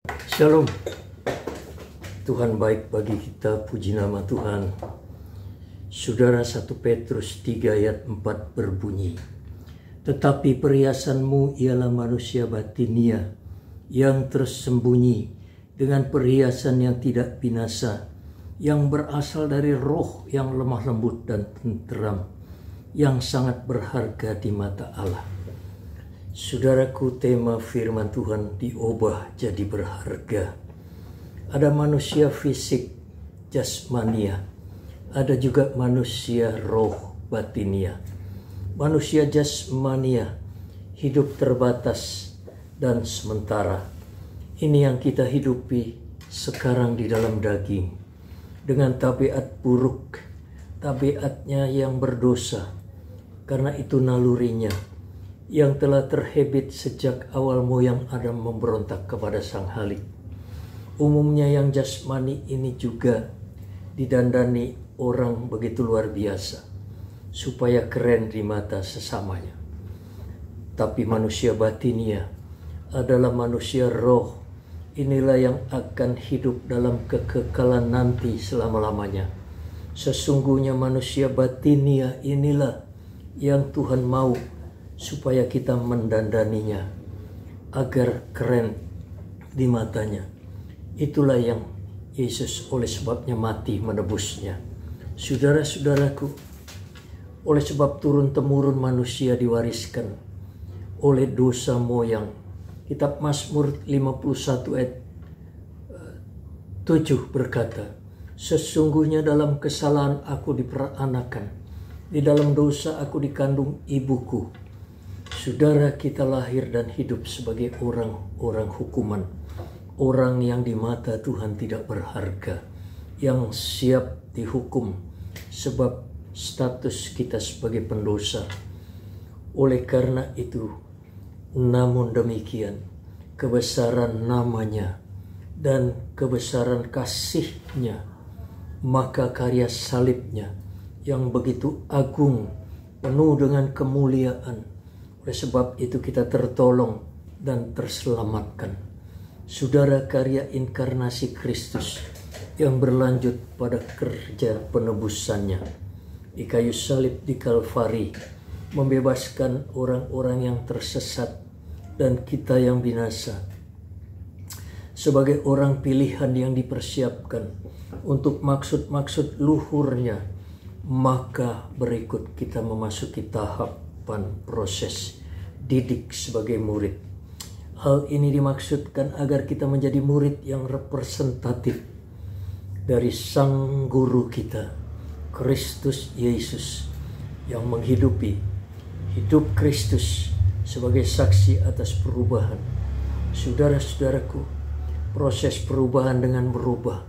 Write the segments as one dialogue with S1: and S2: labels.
S1: Shalom. Tuhan baik bagi kita, puji nama Tuhan. Saudara, 1 Petrus 3 ayat 4 berbunyi, tetapi perhiasanmu ialah manusia batinia yang tersembunyi dengan perhiasan yang tidak binasa, yang berasal dari roh yang lemah lembut dan tenteram, yang sangat berharga di mata Allah. Saudaraku, tema firman Tuhan diubah jadi berharga. Ada manusia fisik, jasmania. Ada juga manusia roh, batinia. Manusia jasmania, hidup terbatas dan sementara. Ini yang kita hidupi sekarang di dalam daging. Dengan tabiat buruk, tabiatnya yang berdosa. Karena itu nalurinya yang telah terhebit sejak awal moyang Adam memberontak kepada Sang Halik. Umumnya yang jasmani ini juga didandani orang begitu luar biasa, supaya keren di mata sesamanya. Tapi manusia batinia adalah manusia roh. Inilah yang akan hidup dalam kekekalan nanti selama-lamanya. Sesungguhnya manusia batinia inilah yang Tuhan mau supaya kita mendandaninya agar keren di matanya. Itulah yang Yesus oleh sebabnya mati menebusnya. Saudara-saudaraku, oleh sebab turun-temurun manusia diwariskan oleh dosa moyang. Kitab Mazmur 51 ayat 7 berkata, sesungguhnya dalam kesalahan aku diperanakan, di dalam dosa aku dikandung ibuku. Saudara, kita lahir dan hidup sebagai orang-orang hukuman. Orang yang di mata Tuhan tidak berharga. Yang siap dihukum sebab status kita sebagai pendosa. Oleh karena itu, namun demikian, kebesaran namanya dan kebesaran kasihnya, maka karya salibnya yang begitu agung, penuh dengan kemuliaan. Oleh sebab itu kita tertolong dan terselamatkan. Saudara, karya inkarnasi Kristus yang berlanjut pada kerja penebusannya di kayu salib di Kalvari, membebaskan orang-orang yang tersesat dan kita yang binasa. Sebagai orang pilihan yang dipersiapkan untuk maksud-maksud luhurnya, maka berikut kita memasuki tahapan proses didik sebagai murid. Hal ini dimaksudkan agar kita menjadi murid yang representatif dari Sang Guru kita, Kristus Yesus, yang menghidupi hidup Kristus sebagai saksi atas perubahan. Saudara-saudaraku, proses perubahan dengan berubah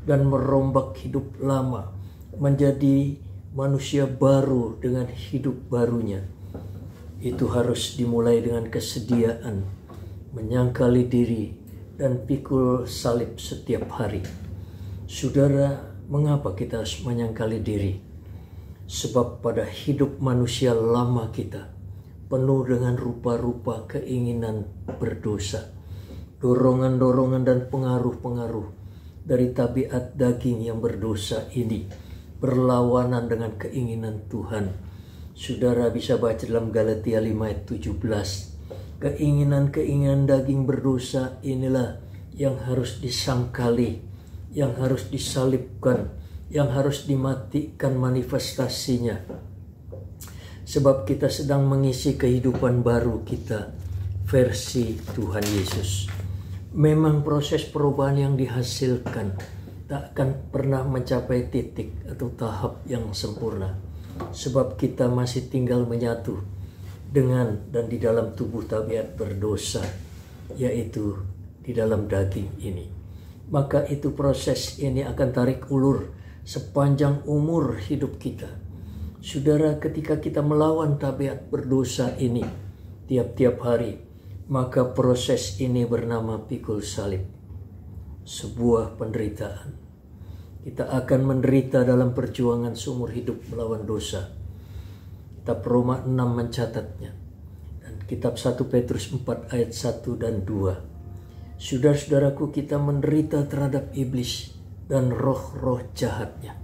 S1: dan merombak hidup lama menjadi manusia baru dengan hidup barunya, itu harus dimulai dengan kesediaan menyangkali diri dan pikul salib setiap hari. Saudara, mengapa kita harus menyangkali diri? Sebab pada hidup manusia lama kita penuh dengan rupa-rupa keinginan berdosa, dorongan-dorongan dan pengaruh-pengaruh dari tabiat daging yang berdosa ini berlawanan dengan keinginan Tuhan. Saudara bisa baca dalam Galatia 5 ayat 17. Keinginan-keinginan daging berdosa inilah yang harus disangkali, yang harus disalibkan, yang harus dimatikan manifestasinya. Sebab kita sedang mengisi kehidupan baru kita, versi Tuhan Yesus. Memang proses perubahan yang dihasilkan tak akan pernah mencapai titik atau tahap yang sempurna. Sebab kita masih tinggal menyatu dengan dan di dalam tubuh tabiat berdosa, yaitu di dalam daging ini. Maka itu proses ini akan tarik ulur sepanjang umur hidup kita. Saudara, ketika kita melawan tabiat berdosa ini tiap-tiap hari, maka proses ini bernama pikul salib, sebuah penderitaan. Kita akan menderita dalam perjuangan seumur hidup melawan dosa. Kitab Roma 6 mencatatnya. Dan kitab 1 Petrus 4 ayat 1 dan 2. Saudara-saudaraku, kita menderita terhadap iblis dan roh-roh jahatnya.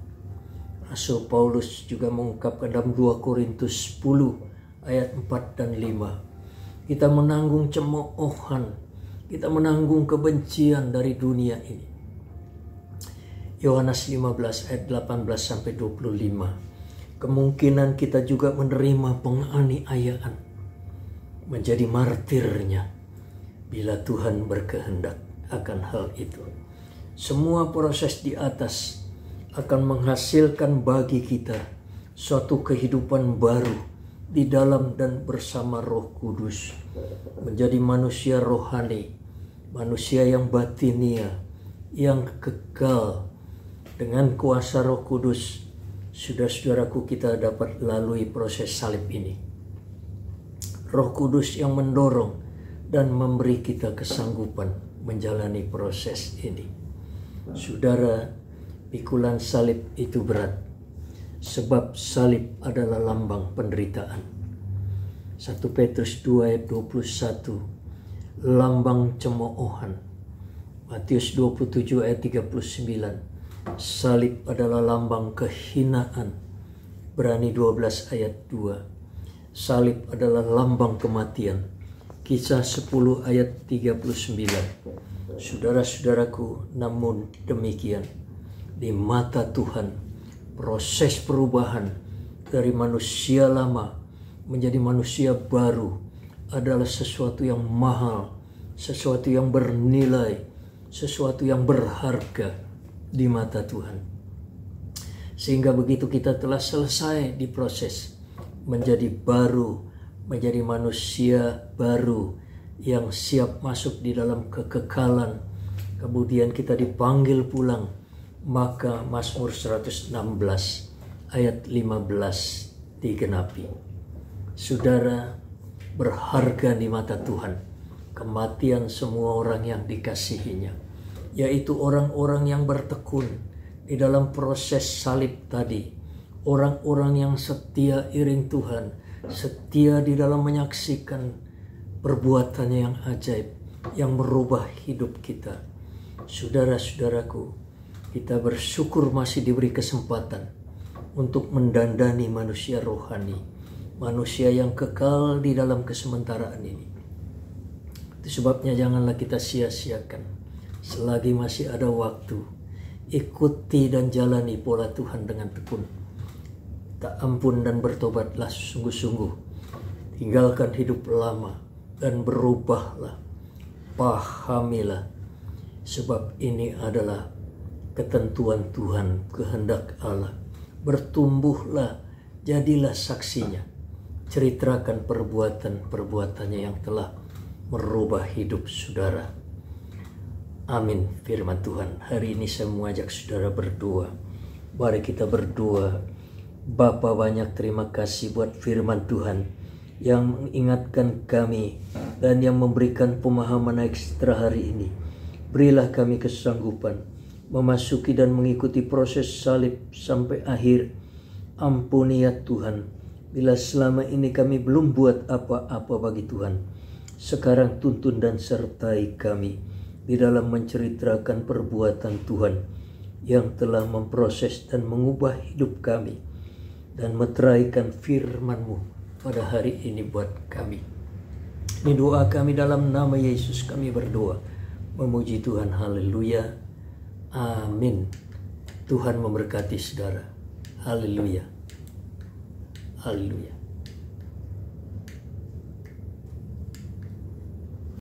S1: Rasul Paulus juga mengungkapkan dalam 2 Korintus 10 ayat 4 dan 5. Kita menanggung cemoohan, kita menanggung kebencian dari dunia ini. Yohanes 15 ayat 18 sampai 25. Kemungkinan kita juga menerima penganiayaan, menjadi martirnya bila Tuhan berkehendak akan hal itu. Semua proses di atas akan menghasilkan bagi kita suatu kehidupan baru di dalam dan bersama Roh Kudus, menjadi manusia rohani, manusia yang batinia, yang kekal. Dengan kuasa Roh Kudus, saudara-saudaraku, kita dapat lalui proses salib ini. Roh Kudus yang mendorong dan memberi kita kesanggupan menjalani proses ini. Saudara, pikulan salib itu berat, sebab salib adalah lambang penderitaan. 1 Petrus 2 ayat 21, lambang cemoohan. Matius 27 ayat 39, salib adalah lambang kehinaan. Berani 12 ayat 2, salib adalah lambang kematian. Kisah 10 ayat 39. Saudara-saudaraku, namun demikian, di mata Tuhan, proses perubahan dari manusia lama menjadi manusia baru adalah sesuatu yang mahal, sesuatu yang bernilai, sesuatu yang berharga di mata Tuhan. Sehingga begitu kita telah selesai di proses menjadi baru, menjadi manusia baru yang siap masuk di dalam kekekalan, kemudian kita dipanggil pulang, maka Mazmur 116 ayat 15 digenapi. Saudara, berharga di mata Tuhan kematian semua orang yang dikasihinya, yaitu orang-orang yang bertekun di dalam proses salib tadi, orang-orang yang setia iring Tuhan, setia di dalam menyaksikan perbuatannya yang ajaib, yang merubah hidup kita. Saudara-saudaraku, kita bersyukur masih diberi kesempatan untuk mendandani manusia rohani, manusia yang kekal di dalam kesementaraan ini. Itu sebabnya janganlah kita sia-siakan. Selagi masih ada waktu, ikuti dan jalani pola Tuhan dengan tekun. Tak ampun dan bertobatlah sungguh-sungguh. Tinggalkan hidup lama dan berubahlah. Pahamilah, sebab ini adalah ketentuan Tuhan, kehendak Allah. Bertumbuhlah, jadilah saksinya. Ceritakan perbuatan-perbuatannya yang telah merubah hidup saudara. Amin firman Tuhan. Hari ini saya mengajak saudara berdoa. Mari kita berdoa. Bapa, banyak terima kasih buat firman Tuhan yang mengingatkan kami dan yang memberikan pemahaman ekstra hari ini. Berilah kami kesanggupan memasuki dan mengikuti proses salib sampai akhir. Ampuni ya Tuhan, bila selama ini kami belum buat apa-apa bagi Tuhan. Sekarang tuntun dan sertai kami di dalam menceritakan perbuatan Tuhan yang telah memproses dan mengubah hidup kami, dan meteraikan firman-Mu pada hari ini buat kami. Ini doa kami dalam nama Yesus kami berdoa, memuji Tuhan. Haleluya, amin. Tuhan memberkati saudara. Haleluya, haleluya.